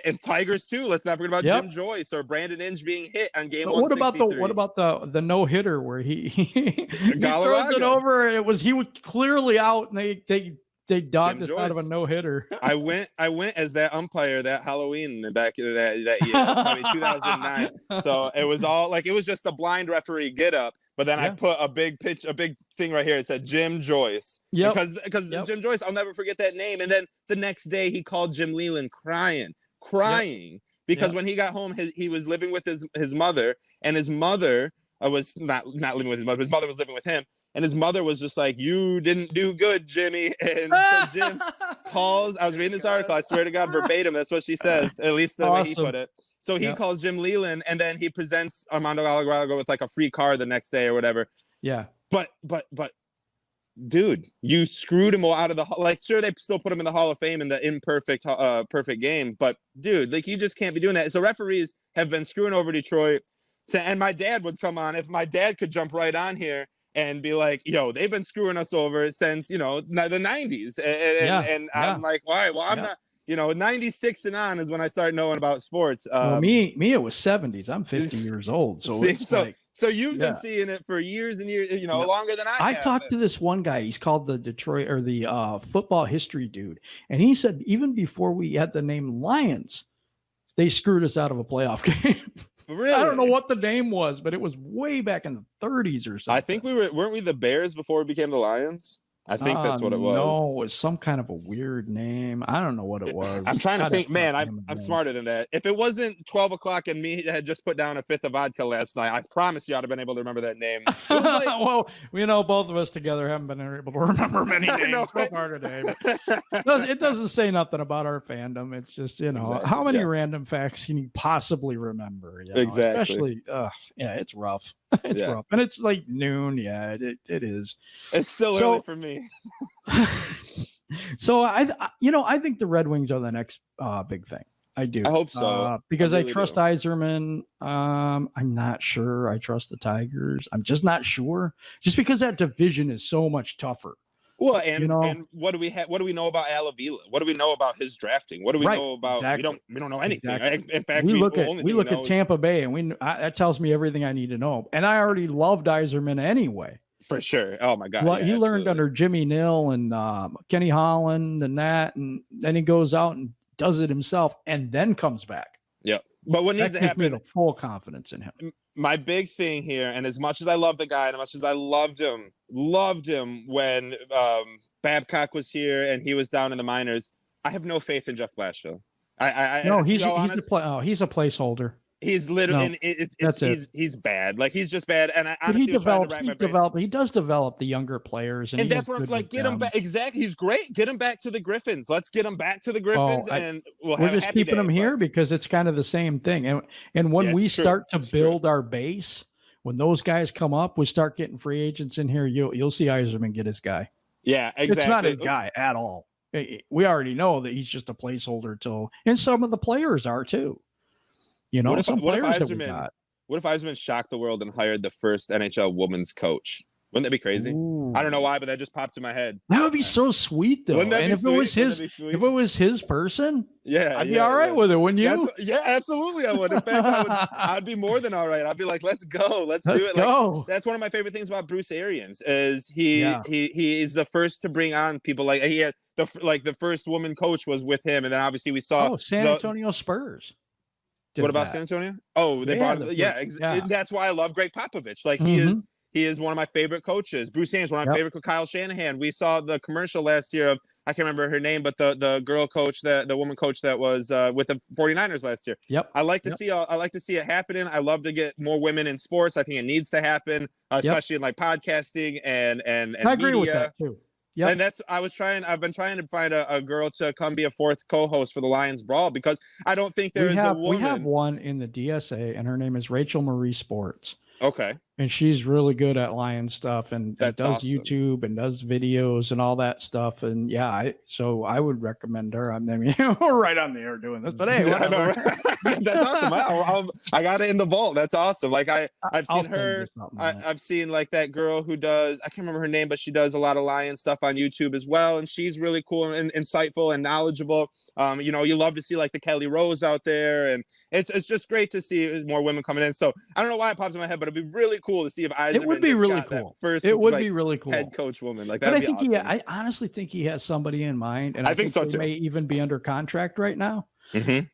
and Tigers too. Let's not forget about Jim Joyce or Brandon Inge being hit on game 163. What about the no hitter where he throws it over and he was clearly out and they dogged us out of a no-hitter. I went as that umpire that Halloween back in that year. That's probably 2009. So it was all like, it was just a blind referee get up. But then I put a big thing right here. It said Jim Joyce. Because Jim Joyce, I'll never forget that name. And then the next day he called Jim Leland crying. Because when he got home, he was living with his mother, and his mother was not living with his mother. His mother was living with him. And his mother was just like, you didn't do good, Jimmy. And so Jim calls, I was reading this article, I swear to God, verbatim, that's what she says, at least the way he put it. So he calls Jim Leland, and then he presents Armando Galarraga with like a free car the next day or whatever. Yeah. But dude, you screwed him out of the, like, sure, they still put him in the Hall of Fame in the imperfect, perfect game, but dude, like, you just can't be doing that. So referees have been screwing over Detroit. So, and my dad would come on, if my dad could jump right on here and be like, yo, they've been screwing us over since, the 90s. And I'm like, all right, well, I'm not, 96 and on is when I started knowing about sports. Me, it was 70s. I'm 50 years old. So you've been seeing it for years and years, longer than I have. I talked to this one guy. He's called the Detroit or the football history dude. And he said, even before we had the name Lions, they screwed us out of a playoff game. Really? I don't know what the name was, but it was way back in the 30s or something. I think weren't we the Bears before we became the Lions? I think that's what it was. No, it was some kind of a weird name. I don't know what it was. I'm trying to think, man, I'm smarter than that. If it wasn't 12 o'clock and me had just put down a fifth of vodka last night, I promise you I'd have been able to remember that name. Like, well, both of us together haven't been able to remember many names so far today. It doesn't say nothing about our fandom. It's just, exactly, how many random facts can you possibly remember? Exactly. Especially, it's rough. It's rough. And it's like noon. Yeah, it is. It's still early for me. So I think the Red Wings are the next big thing. I do. I hope so. Because I trust Yzerman. I'm not sure I trust the Tigers. I'm just not sure. Just because that division is so much tougher. Well, and what do we have? What do we know about Al Avila? What do we know about his drafting? What do we know about? Exactly. We don't know anything. Exactly. In fact, we look at Tampa Bay, and that tells me everything I need to know. And I already loved Yzerman anyway. For sure. Oh my God. Well, he learned under Jimmy Nill and Kenny Holland and that, and then he goes out and does it himself, and then comes back. Yeah, but what needs to happen? Full confidence in him. My big thing here, and as much as I love the guy, and as much as I loved him when Babcock was here and he was down in the minors, I have no faith in Jeff Blashill. He's a placeholder. He's literally, he's bad. Like, he's just bad. And he does develop the younger players. And that's what I'm like, get him back. Exactly. He's great. Get him back to the Griffins. Let's get him back to the Griffins. We're just keeping him here because it's kind of the same thing. And when we start to build our base, when those guys come up, we start getting free agents in here. You'll see Yzerman get his guy. Yeah, exactly. It's not his guy at all. We already know that he's just a placeholder and some of the players are too. What if Yzerman shocked the world and hired the first NHL women's coach? Wouldn't that be crazy? Ooh. I don't know why, but that just popped in my head. That would be so sweet, though. Wouldn't that be sweet? If it was his person, I'd be all right with it, wouldn't you? Absolutely, I would. In fact, I'd be more than all right. I'd be like, let's go, let's do it. Like, that's one of my favorite things about Bruce Arians is he is the first to bring on people. Like, he had the first woman coach was with him, and then obviously we saw San Antonio Spurs. What about San Antonio? Oh, they brought him. That's why I love Greg Popovich. Like, he is one of my favorite coaches. Bruce Arians, one of my favorite. Kyle Shanahan. We saw the commercial last year of, I can't remember her name, but the girl coach, the woman coach that was with the 49ers last year. Yep. I like to see it happening. I love to get more women in sports. I think it needs to happen, especially in like podcasting and I agree with that too. Yeah, and I've been trying to find a girl to come be a fourth co-host for the Lions Brawl, because I don't think there is a woman. We have one in the DSA, and her name is RachelMarieSports. Okay. And she's really good at Lion stuff and does awesome. YouTube and does videos and all that stuff. And so I would recommend her. I mean, we're right on the air doing this, but hey, whatever. That's awesome. I got it in the vault. That's awesome. Like I've seen her. I've seen like that girl who does, I can't remember her name, but she does a lot of Lion stuff on YouTube as well. And she's really cool and insightful and knowledgeable. You love to see like the Kelly Rose out there, and it's just great to see more women coming in. So I don't know why it popped in my head, but it'd be really cool to see if Yzerman be really cool head coach woman. Like that. But I think awesome. I honestly think he has somebody in mind, and I think so too. May even be under contract right now. Mm-hmm.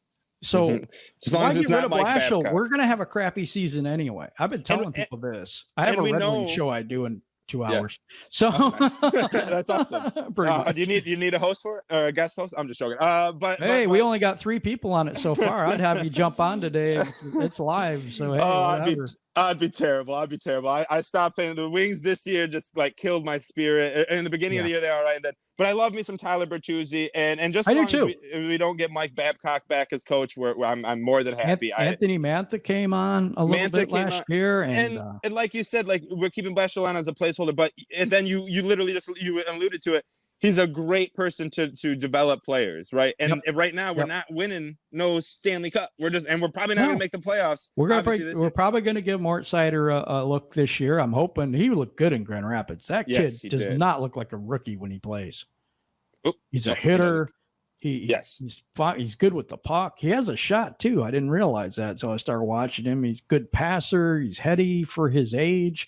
So as long as it's not Mike Babcock, we're gonna have a crappy season anyway. I've been telling people this. I have a Red Wing show I do in 2 hours. So that's awesome. Do you need a host for it, or a guest host? I'm just joking. But we only got 3 people on it so far. I'd have you jump on today. It's live. So hey, I'd be terrible. I stopped playing the Wings this year. Just like killed my spirit. In the beginning of the year, they're all right. And then But I love me some Tyler Bertuzzi, and just I as do long as we don't get Mike Babcock back as coach, I'm more than happy. Anthony Mantha came on a little bit last year, and like you said, like we're keeping Bachelon as a placeholder, but and then you literally you alluded to it. He's a great person to develop players, right? And right now we're not winning no Stanley Cup. We're probably not going to make the playoffs. We're probably going to give Mort Seider a look this year. I'm hoping he looked good in Grand Rapids. That kid does not look like a rookie when he plays. He's a hitter. He's good with the puck. He has a shot too. I didn't realize that, so I started watching him. He's a good passer. He's heady for his age.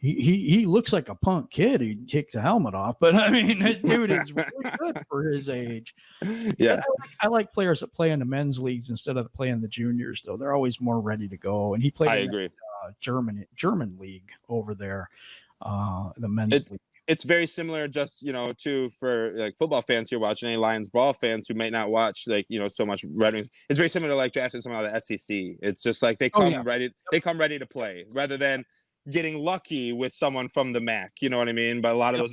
He looks like a punk kid. He kicked the helmet off, but I mean, that dude is really good for his age. Yeah, I like players that play in the men's leagues instead of playing the juniors, though. They're always more ready to go. And he played in the German league over there, the men's league. It's very similar, just for like football fans here watching, any Lions Brawl fans who might not watch so much Red Wings. It's very similar to like drafting someone out of the SEC. It's just like they come ready. They come ready to play rather than getting lucky with someone from the MAC, you know what I mean? But a lot of those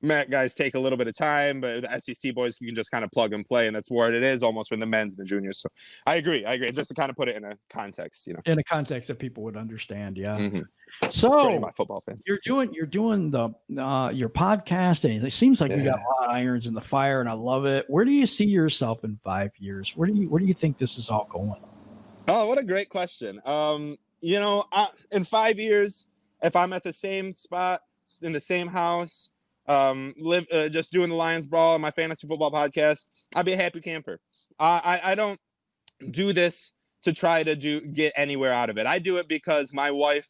MAC guys take a little bit of time, but the SEC boys, you can just kind of plug and play, and that's what it is almost for the men's and the juniors. So I agree. Just to kind of put it in a context, in a context that people would understand. Yeah. Mm-hmm. So my football fans. You're doing the your podcast, and it seems like you got a lot of irons in the fire, and I love it. Where do you see yourself in 5 years? Where do you think this is all going? Oh, what a great question. In 5 years, if I'm at the same spot in the same house, just doing the Lions Brawl and my fantasy football podcast, I'll be a happy camper. I don't do this to try to get anywhere out of it. I do it because my wife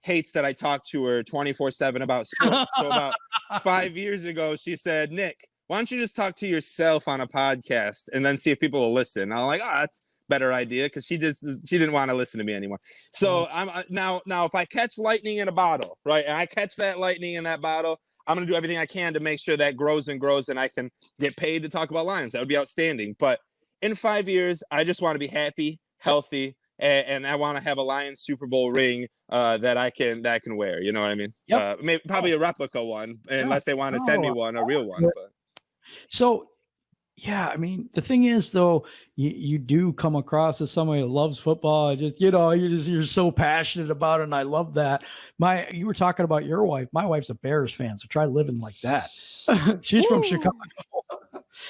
hates that I talk to her 24/7 about sports. So about 5 years ago, she said, "Nick, why don't you just talk to yourself on a podcast and then see if people will listen?" And I'm like, that's better idea, because she didn't want to listen to me anymore. So I'm now if I catch lightning in a bottle, right, and I catch that lightning in that bottle, I'm gonna do everything I can to make sure that grows and grows, and I can get paid to talk about Lions. That would be outstanding. But in 5 years, I just want to be happy, healthy, and I want to have a Lions Super Bowl ring that I can wear. You know what I mean? Probably a replica one, unless they want to send me one, a real one. But. So. Yeah, I mean, the thing is, though, you do come across as somebody who loves football. You're so passionate about it, and I love that. You were talking about your wife. My wife's a Bears fan, so try living like that. She's from Chicago.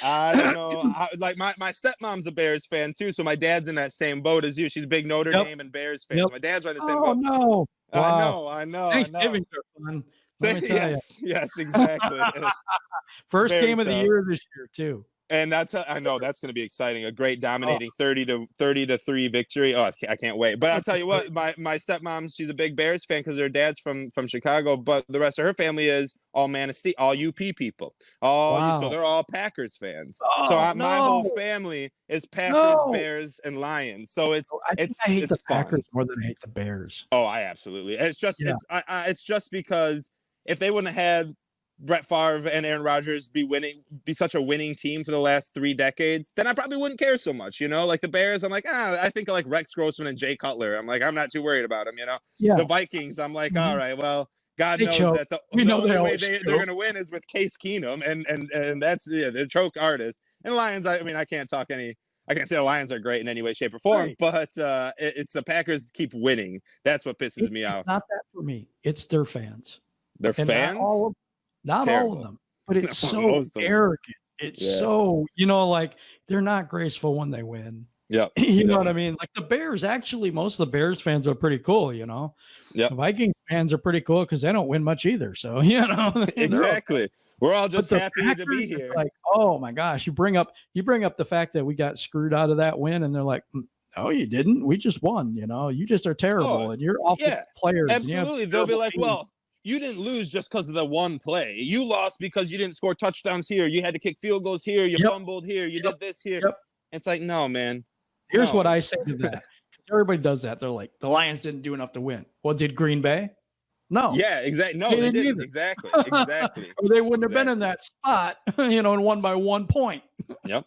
I don't know. Like my stepmom's a Bears fan too, so my dad's in that same boat as you. She's a big Notre Dame and Bears fan. So my dad's right in the same boat. Oh no! Wow. I know. Thanksgiving's are fun. Yes, exactly. First game of the year this year too. And I know that's going to be exciting. A great dominating 30-3 victory. Oh, I can't wait. But I'll tell you what, my stepmom, she's a big Bears fan because her dad's from Chicago, but the rest of her family is all Manistee, all UP people. So they're all Packers fans. My whole family is Packers, Bears, and Lions. So I hate the fun. Packers more than I hate the Bears. Oh, I absolutely. It's just because if they wouldn't have had Brett Favre and Aaron Rodgers be such a winning team for the last 3 decades, then I probably wouldn't care so much, Like the Bears, I'm like, I think I like Rex Grossman and Jay Cutler. I'm like, I'm not too worried about them, The Vikings, I'm like, all right, well, God knows that the only way they're going to win is with Case Keenum, and that's they're choke artists. And Lions, I can't say the Lions are great in any way, shape, or form, but it's the Packers keep winning. That's what pisses me off. It's not that for me. It's their fans. Their fans? Not all of them, but it's so arrogant. It's so, like they're not graceful when they win. Yeah. You know what I mean? Like the Bears, actually, most of the Bears fans are pretty cool, Yeah. The Vikings fans are pretty cool because they don't win much either. So, Exactly. We're all just happy to be here. Like, oh my gosh, you bring up the fact that we got screwed out of that win, and they're like, no, you didn't. We just won, You just are terrible, and you're awful players. Absolutely. They'll be like, well, you didn't lose just because of the one play. You lost because you didn't score touchdowns here. You had to kick field goals here. You fumbled here. You did this here. It's like, no, man. Here's what I say to that. Everybody does that. They're like, the Lions didn't do enough to win. Well, did Green Bay? No. Yeah, exactly. No, they didn't. Exactly. Or they wouldn't have been in that spot, and won by 1 point. Yep.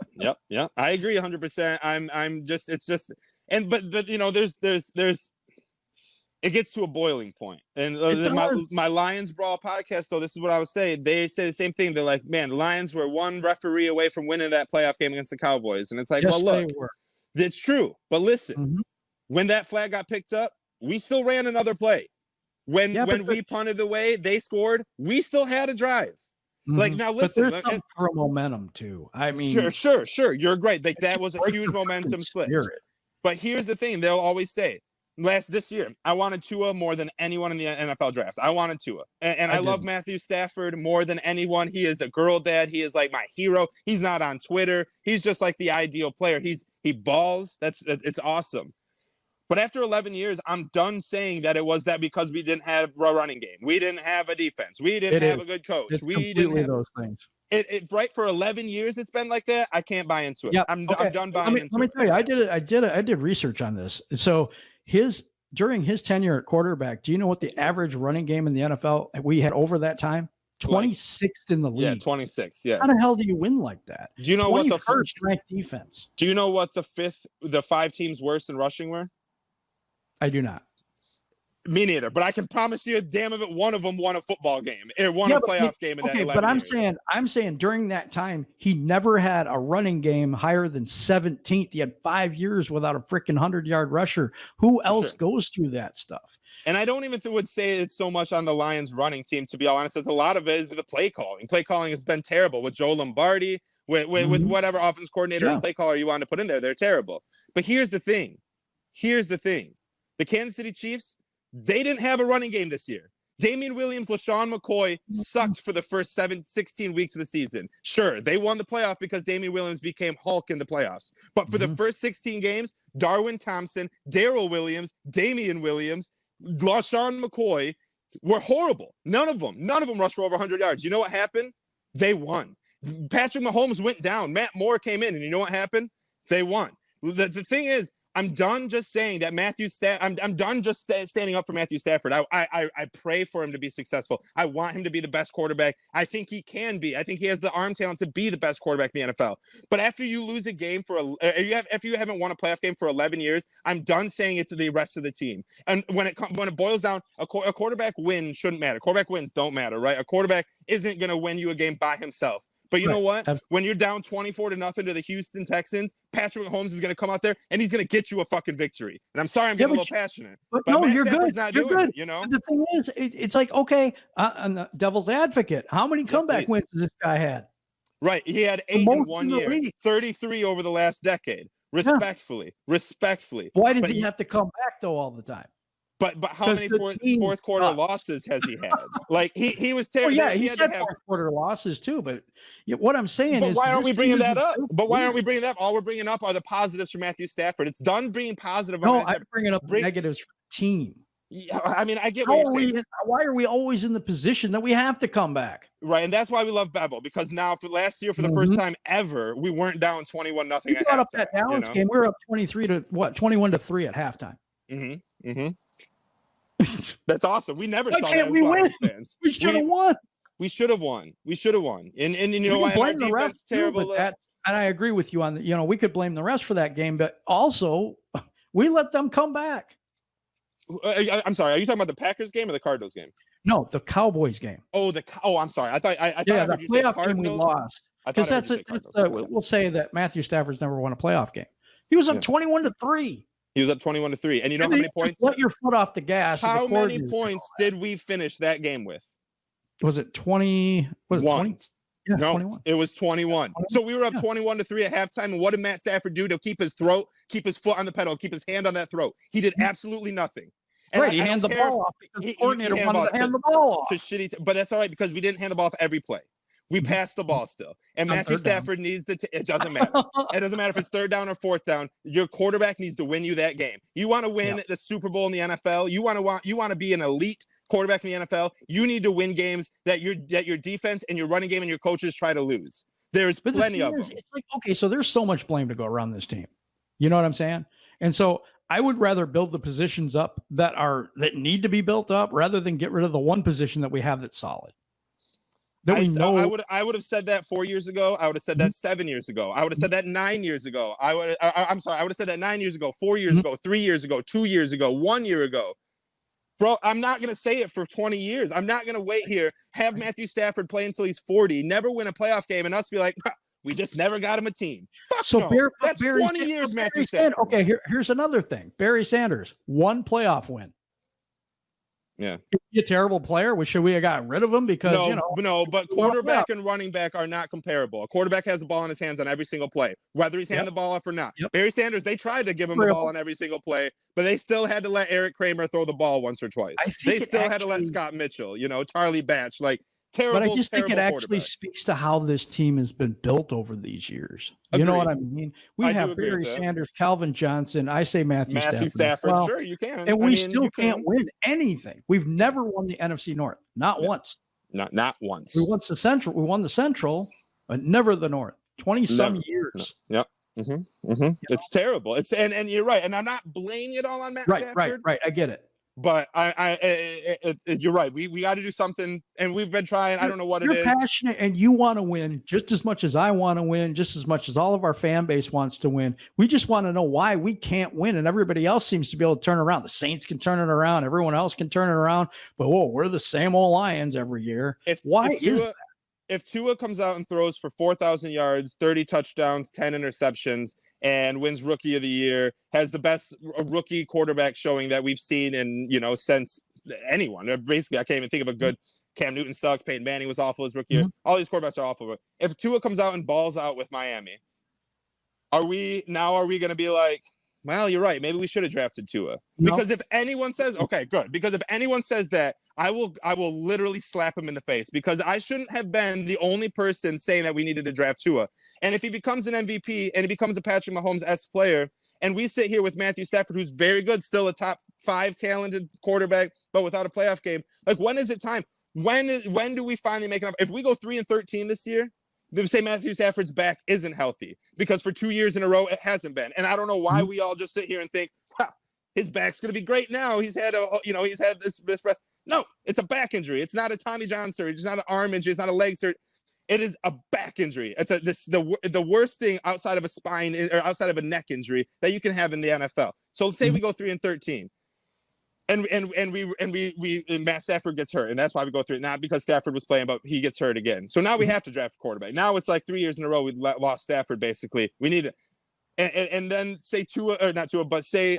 I agree 100%. I'm just, it's just, but there's it gets to a boiling point. And my Lions Brawl podcast, so this is what I would say. They say the same thing. They're like, man, the Lions were one referee away from winning that playoff game against the Cowboys. And it's like, well, look, it's true. But listen, when that flag got picked up, we still ran another play. When we punted away, they scored. We still had a drive. Like, now listen, but there's some momentum too. I mean, sure. You're great. Like, that was a huge momentum slip. But here's the thing: they'll always say, this year, I wanted Tua more than anyone in the NFL draft. I wanted Tua, and I love Matthew Stafford more than anyone. He is a girl dad. He is like my hero. He's not on Twitter. He's just like the ideal player. He balls. It's awesome. But after 11 years, I'm done saying that it was that because we didn't have a running game. We didn't have a defense. We didn't have a good coach. We didn't have those things. Right, for 11 years it's been like that. I can't buy into it. Yep. I'm done buying into it. Let me tell you, I did research on this. So during his tenure at quarterback, do you know what the average running game in the NFL we had over that time? 26th in the league. Yeah, 26th. Yeah. How the hell do you win like that? Do you know what the first ranked defense? Do you know what the 5 teams worse in rushing were? I do not. Me neither, but I can promise you, damn of it, one of them won a football game. It won a playoff game in that 11 years. I'm saying during that time, he never had a running game higher than 17th. He had 5 years without a freaking 100-yard rusher. Who else goes through that stuff? And I don't even would say it's so much on the Lions running team, to be honest. As a lot of it is with the play calling. Play calling has been terrible with Joe Lombardi, with whatever offense coordinator and play caller you want to put in there. They're terrible. But here's the thing. The Kansas City Chiefs, they didn't have a running game this year. Damian Williams, LaShawn McCoy sucked for the first 16 weeks of the season. Sure, they won the playoff because Damian Williams became Hulk in the playoffs. But for the first 16 games, Darwin Thompson, Darrell Williams, Damian Williams, LaShawn McCoy were horrible. None of them rushed for over 100 yards. You know what happened? They won. Patrick Mahomes went down. Matt Moore came in, and you know what happened? They won. The thing is, I'm done just saying that I'm done just standing up for Matthew Stafford. I pray for him to be successful. I want him to be the best quarterback. I think he can be. I think he has the arm talent to be the best quarterback in the NFL. But after you lose a game after you haven't won a playoff game for 11 years, I'm done saying it to the rest of the team. And when it boils down, a quarterback win shouldn't matter. Quarterback wins don't matter, right? A quarterback isn't going to win you a game by himself. But you know what? Absolutely. When you're down 24-0 to the Houston Texans, Patrick Mahomes is going to come out there and he's going to get you a fucking victory. And I'm sorry I'm getting a little passionate. But no, you're good. You're good. You know? The thing is, it's like, okay, on the devil's advocate, how many comeback wins has this guy had? Right. He had 8 in 1 year, 33 over the last decade. Respectfully. Why did he have to come back, though, all the time? But how many fourth quarter losses has he had? Like he was terrible. Well, yeah, he had fourth quarter losses too. But what I'm saying is, why aren't we bringing that up? All we're bringing up are the positives for Matthew Stafford. It's done being positive. No, I'm bringing up negatives for the team. Yeah, I mean, I get what you're saying. Why are we always in the position that we have to come back? Right, and that's why we love Bevel, because now for last year, for the first time ever, we weren't down 21-0 at halftime. Brought up that Dallas game. We were up 21-3 at halftime. That's awesome. We never saw that. Fans. We should have won. We should have won. And you know, our defense terrible. And I agree with you on that. We could blame the rest for that game, but also we let them come back. I'm sorry. Are you talking about the Packers game or the Cardinals game? No, the Cowboys game. Oh, I'm sorry. I thought I heard you say Cardinals. We lost. Because we'll say that Matthew Stafford's never won a playoff game. He was up 21-3. He was up 21-3. And you know how many points? Let your foot off the gas. How many points did we finish that game with? Was it 20? Was it 20? Yeah, no, 21. It was 21. So we were up 21-3 at halftime. And what did Matt Stafford do to keep his foot on the pedal, keep his hand on that throat? He did absolutely nothing. And he handed the ball off because the coordinator wanted to hand the ball off. But that's all right because we didn't hand the ball off every play. We passed the ball still. And Matthew Stafford needs to it doesn't matter. It doesn't matter if it's third down or fourth down. Your quarterback needs to win you that game. You want to win the Super Bowl in the NFL. You want to be an elite quarterback in the NFL. You need to win games that your defense and your running game and your coaches try to lose. There's plenty of them. It's like, okay, so there's so much blame to go around this team. You know what I'm saying? And so I would rather build the positions up that need to be built up rather than get rid of the one position that we have that's solid. I would have said that 4 years ago. I would have said that 7 years ago. I would have said that 9 years ago. I would have said that 9 years ago, 4 years ago, 3 years ago, 2 years ago, 1 year ago. Bro, I'm not going to say it for 20 years. I'm not going to wait here, have Matthew Stafford play until he's 40, never win a playoff game, and us be like, we just never got him a team. Fuck So no. That's 20 years, Matthew Stafford. Okay, here's another thing. Barry Sanders, 1 playoff win. Yeah. Is he a terrible player? Should we have gotten rid of him? Because, no, but quarterback and running back are not comparable. A quarterback has the ball in his hands on every single play, whether he's handing the ball off or not. Yep. Barry Sanders, they tried to give him the ball on every single play, but they still had to let Eric Kramer throw the ball once or twice. They still had to let Scott Mitchell, Charlie Batch, terrible. But I just think it actually quarterbacks. speaks to how this team has been built over these years. You know what I mean? We have Barry Sanders, Calvin Johnson. I say Matthew Stafford. Well, sure, you can. And we still can't win anything. We've never won the NFC North. Not once. Not once. We won the Central. We won the Central, but never the North. 20-some years. No. Yep. It's terrible. And you're right. And I'm not blaming it all on Matt Stafford. Right. I get it. But you're right. We got to do something, and we've been trying. I don't know what it is. You're passionate, and you want to win just as much as I want to win, just as much as all of our fan base wants to win. We just want to know why we can't win, and everybody else seems to be able to turn around. The Saints can turn it around. Everyone else can turn it around. But we're the same old Lions every year. If Tua comes out and throws for 4,000 yards, 30 touchdowns, 10 interceptions, and wins Rookie of the Year, has the best rookie quarterback showing that we've seen in, since anyone. Basically, I can't even think of a good. Cam Newton sucks. Peyton Manning was awful his rookie year. All these quarterbacks are awful. But if Tua comes out and balls out with Miami, are we going to be like, well, you're right, maybe we should have drafted Tua? Because if anyone says, okay, good. Because if anyone says that, I will literally slap him in the face, because I shouldn't have been the only person saying that we needed to draft Tua. And if he becomes an MVP and he becomes a Patrick Mahomes-esque player, and we sit here with Matthew Stafford, who's very good, still a top 5 talented quarterback, but without a playoff game, when is it time? When do we finally make enough? If we go 3-13 this year, they say Matthew Stafford's back isn't healthy, because for 2 years in a row, it hasn't been. And I don't know why we all just sit here and think, his back's going to be great now. He's had this rest. No, it's a back injury. It's not a Tommy John surgery. It's not an arm injury. It's not a leg surgery. It is a back injury. It's the worst thing outside of a spine or outside of a neck injury that you can have in the NFL. So let's say we go 3-13, and Matt Stafford gets hurt, and that's why we go through it. Not because Stafford was playing, but he gets hurt again. So now we have to draft a quarterback. Now it's like 3 years in a row we lost Stafford. Basically, we need it. And then say say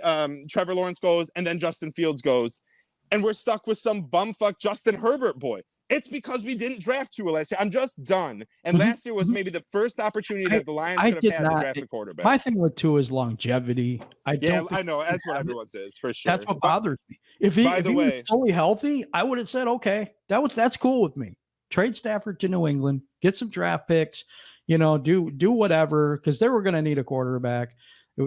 Trevor Lawrence goes, and then Justin Fields goes, and we're stuck with some bumfuck Justin Herbert boy. It's because we didn't draft Tua last year. I'm just done. And last year was maybe the first opportunity that the Lions could have had to draft a quarterback. My thing with Tua is longevity. I know. That's what everyone says, for sure. That's what bothers me. If he was fully healthy, I would have said, okay, that's cool with me. Trade Stafford to New England, get some draft picks, do whatever, because they were going to need a quarterback.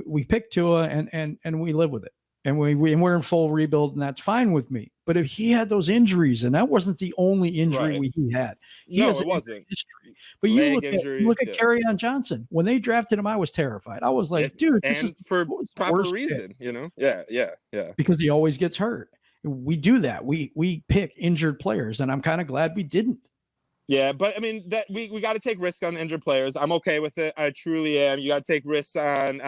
We picked Tua and we live with it. And we're in full rebuild, and that's fine with me. But if he had those injuries, and that wasn't the only injury he had. It wasn't. History. But you look at Kerryon Johnson. When they drafted him, I was terrified. I was like, dude, this is for proper reason, Yeah. Because he always gets hurt. We do that. We pick injured players, and I'm kind of glad we didn't. Yeah, but I mean that we got to take risks on injured players. I'm okay with it. I truly am. You got to take risks on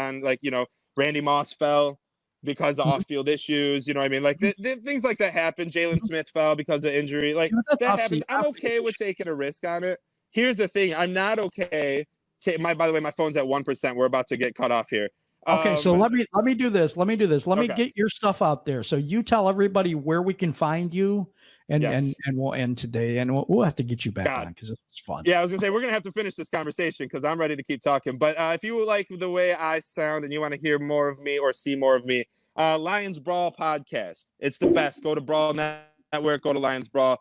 Randy Moss fell because of off-field issues, you know what I mean? Like things like that happen. Jalen Smith fell because of injury. Like that happens. I'm okay with taking a risk on it. Here's the thing. I'm not okay. By the way, my phone's at 1%. We're about to get cut off here. Okay, so let me do this. Let me get your stuff out there. So you tell everybody where we can find you, and we'll end today, and we'll have to get you back on because it's fun. Yeah, I was gonna say we're gonna have to finish this conversation because I'm ready to keep talking. But if you like the way I sound and you want to hear more of me or see more of me, Lions Brawl podcast. It's the best. Go to Brawl Network. Go to Lions Brawl.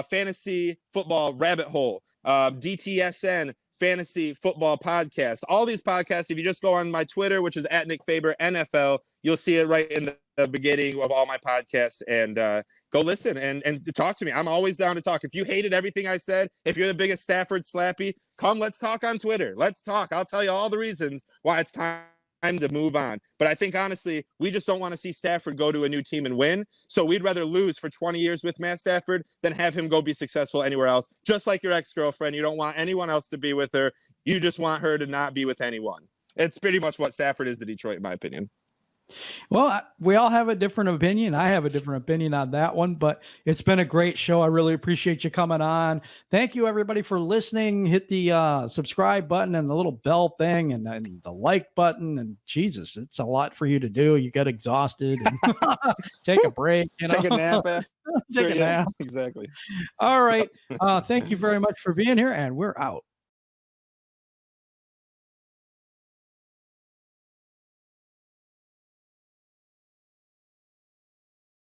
Fantasy football rabbit hole. DTSN. Fantasy football podcast. All these podcasts, if you just go on my Twitter, which is at Nick Faber NFL, you'll see it right in the beginning of all my podcasts, and go listen and talk to me. I'm always down to talk. If you hated everything I said, if you're the biggest Stafford slappy, come, let's talk on Twitter. Let's talk. I'll tell you all the reasons why it's time to move on. But I think, honestly, we just don't want to see Stafford go to a new team and win. So we'd rather lose for 20 years with Matt Stafford than have him go be successful anywhere else. Just like your ex-girlfriend. You don't want anyone else to be with her. You just want her to not be with anyone. It's pretty much what Stafford is to Detroit, in my opinion. Well, we all have a different opinion. I have a different opinion on that one, but it's been a great show. I really appreciate you coming on. Thank you, everybody, for listening. Hit the subscribe button and the little bell thing and the like button. And Jesus, it's a lot for you to do. You get exhausted. And take a break. Take a nap after. Take a nap. Exactly. All right. Thank you very much for being here, and we're out.